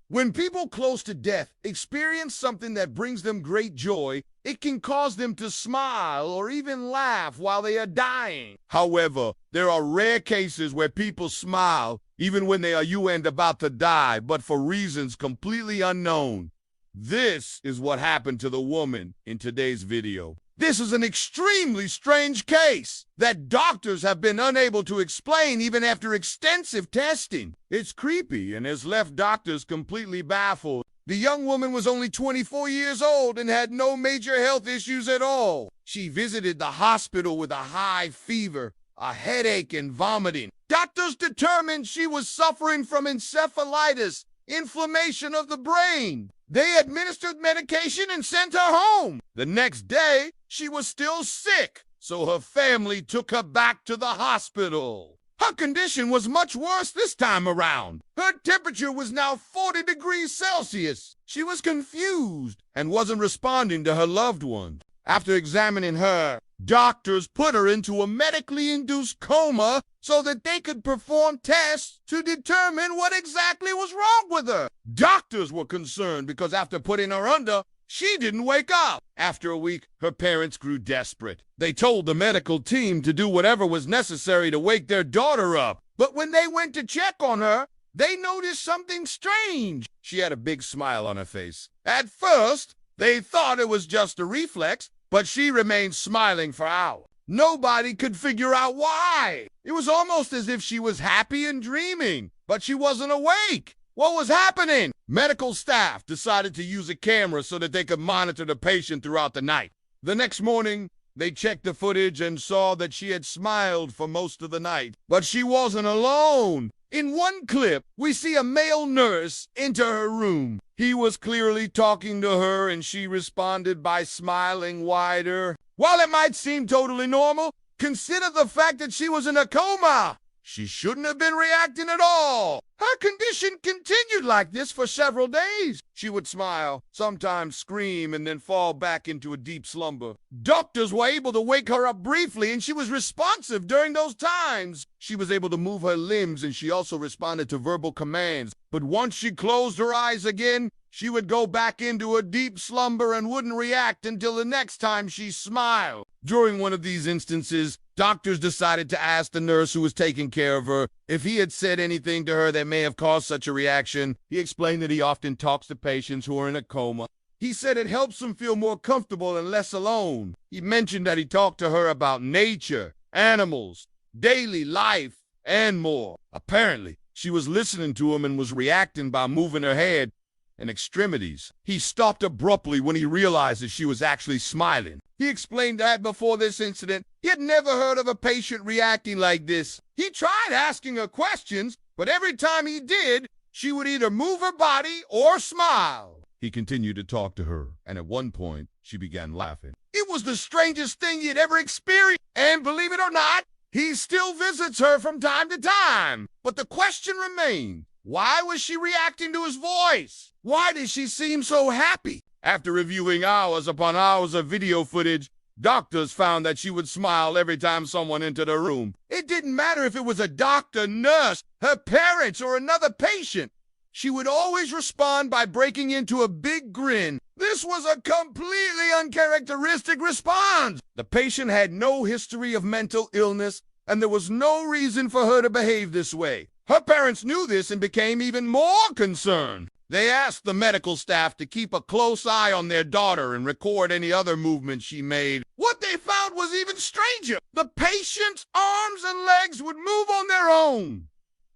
When people close to death experience something that brings them great joy, it can cause them to smile or even laugh while they are dying. However, there are rare cases where people smile even when they are about to die, but for reasons completely unknown. This is what happened to the woman in today's video. This is an extremely strange case that doctors have been unable to explain even after extensive testing. It's creepy and has left doctors completely baffled. The young woman was only 24 years old and had no major health issues at all. She visited the hospital with a high fever, a headache, and vomiting. Doctors determined she was suffering from encephalitis, inflammation of the brain. They administered medication and sent her home. The next day, she was still sick, so her family took her back to the hospital. Her condition was much worse this time around. Her temperature was now 40 degrees Celsius. She was confused and wasn't responding to her loved ones. After examining her, doctors put her into a medically induced coma so that they could perform tests to determine what exactly was wrong with her. Doctors were concerned because after putting her under, she didn't wake up. After a week, her parents grew desperate. They told the medical team to do whatever was necessary to wake their daughter up. But when they went to check on her, they noticed something strange. She had a big smile on her face. At first, they thought it was just a reflex, but she remained smiling for hours. Nobody could figure out why. It was almost as if she was happy and dreaming, but she wasn't awake. What was happening? Medical staff decided to use a camera so that they could monitor the patient throughout the night. The next morning, they checked the footage and saw that she had smiled for most of the night. But she wasn't alone. In one clip, we see a male nurse enter her room. He was clearly talking to her, and she responded by smiling wider. While it might seem totally normal, consider the fact that she was in a coma. She shouldn't have been reacting at all. Her condition continued like this for several days. She would smile, sometimes scream, and then fall back into a deep slumber. Doctors were able to wake her up briefly, and she was responsive during those times. She was able to move her limbs, and she also responded to verbal commands. But once she closed her eyes again, she would go back into a deep slumber and wouldn't react until the next time she smiled. During one of these instances, doctors decided to ask the nurse who was taking care of her if he had said anything to her that may have caused such a reaction. He explained that he often talks to patients who are in a coma. He said it helps them feel more comfortable and less alone. He mentioned that he talked to her about nature, animals, daily life, and more. Apparently, she was listening to him and was reacting by moving her head and extremities. He stopped abruptly when he realized that she was actually smiling. He explained that before this incident, he had never heard of a patient reacting like this. He tried asking her questions, but every time he did, she would either move her body or smile. He continued to talk to her, and at one point, she began laughing. It was the strangest thing he had ever experienced, and believe it or not, he still visits her from time to time. But the question remained, why was she reacting to his voice? Why did she seem so happy? After reviewing hours upon hours of video footage, doctors found that she would smile every time someone entered her room. It didn't matter if it was a doctor, nurse, her parents, or another patient. She would always respond by breaking into a big grin. This was a completely uncharacteristic response. The patient had no history of mental illness, and there was no reason for her to behave this way. Her parents knew this and became even more concerned. They asked the medical staff to keep a close eye on their daughter and record any other movements she made. What they found was even stranger. The patient's arms and legs would move on their own.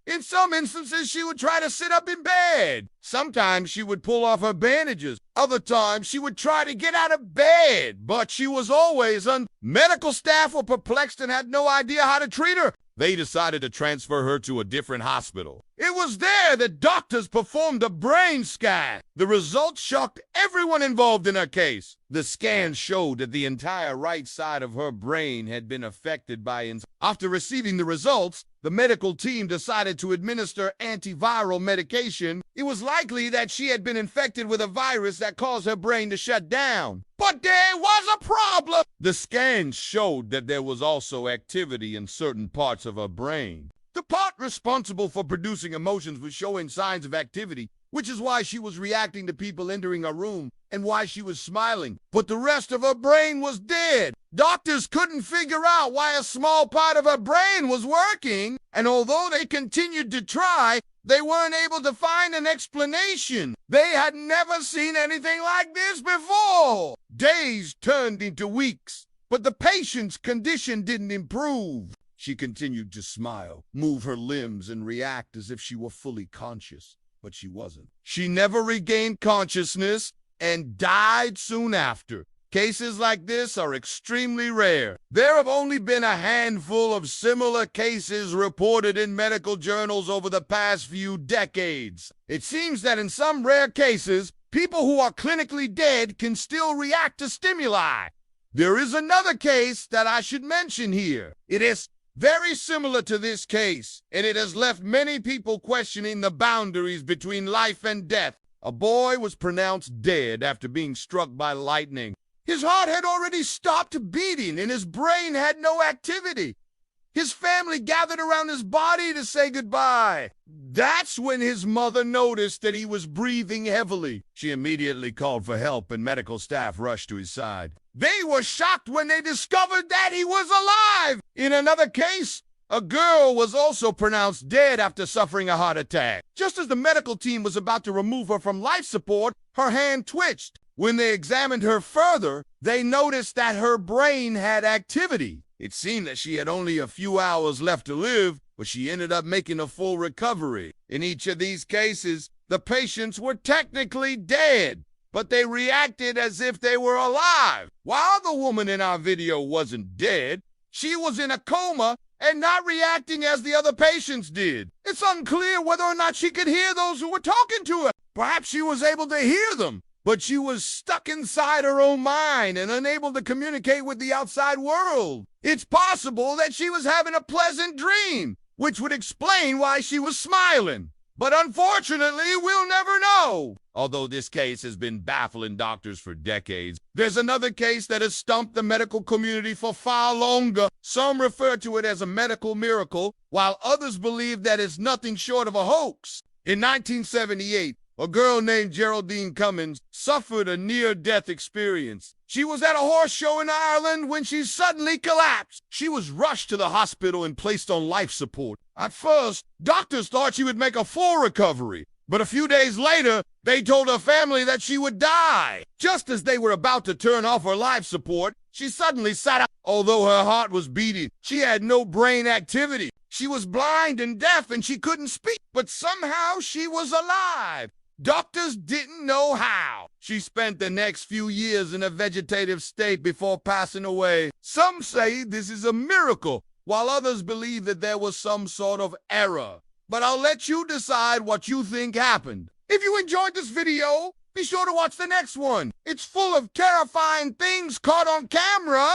In some instances, she would try to sit up in bed. Sometimes she would pull off her bandages. Other times, she would try to get out of bed, but she was always Medical staff were perplexed and had no idea how to treat her. They decided to transfer her to a different hospital. It was there that doctors performed a brain scan. The results shocked everyone involved in her case. The scan showed that the entire right side of her brain had been affected by After receiving the results, the medical team decided to administer antiviral medication. It was likely that she had been infected with a virus that caused her brain to shut down. But there was a problem. The scans showed that there was also activity in certain parts of her brain. The part responsible for producing emotions was showing signs of activity, which is why she was reacting to people entering her room and why she was smiling. But the rest of her brain was dead. Doctors couldn't figure out why a small part of her brain was working, and although they continued to try, they weren't able to find an explanation. They had never seen anything like this before. Days turned into weeks, but the patient's condition didn't improve. She continued to smile, move her limbs, and react as if she were fully conscious, but she wasn't. She never regained consciousness and died soon after. Cases like this are extremely rare. There have only been a handful of similar cases reported in medical journals over the past few decades. It seems that in some rare cases, people who are clinically dead can still react to stimuli. There is another case that I should mention here. It is very similar to this case, and it has left many people questioning the boundaries between life and death. A boy was pronounced dead after being struck by lightning. His heart had already stopped beating, and his brain had no activity. His family gathered around his body to say goodbye. That's when his mother noticed that he was breathing heavily. She immediately called for help, and medical staff rushed to his side. They were shocked when they discovered that he was alive. In another case, a girl was also pronounced dead after suffering a heart attack. Just as the medical team was about to remove her from life support, her hand twitched. When they examined her further, they noticed that her brain had activity. It seemed that she had only a few hours left to live, but she ended up making a full recovery. In each of these cases, the patients were technically dead, but they reacted as if they were alive. While the woman in our video wasn't dead, she was in a coma and not reacting as the other patients did. It's unclear whether or not she could hear those who were talking to her. Perhaps she was able to hear them, but she was stuck inside her own mind and unable to communicate with the outside world. It's possible that she was having a pleasant dream, which would explain why she was smiling. But unfortunately, we'll never know. Although this case has been baffling doctors for decades, there's another case that has stumped the medical community for far longer. Some refer to it as a medical miracle, while others believe that it's nothing short of a hoax. In 1978, a girl named Geraldine Cummins suffered a near-death experience. She was at a horse show in Ireland when she suddenly collapsed. She was rushed to the hospital and placed on life support. At first, doctors thought she would make a full recovery, but a few days later, they told her family that she would die. Just as they were about to turn off her life support, she suddenly sat up. Although her heart was beating, she had no brain activity. She was blind and deaf and she couldn't speak, but somehow she was alive. Doctors didn't know how. She spent the next few years in a vegetative state before passing away. Some say this is a miracle, while others believe that there was some sort of error. But I'll let you decide what you think happened. If you enjoyed this video, be sure to watch the next one. It's full of terrifying things caught on camera.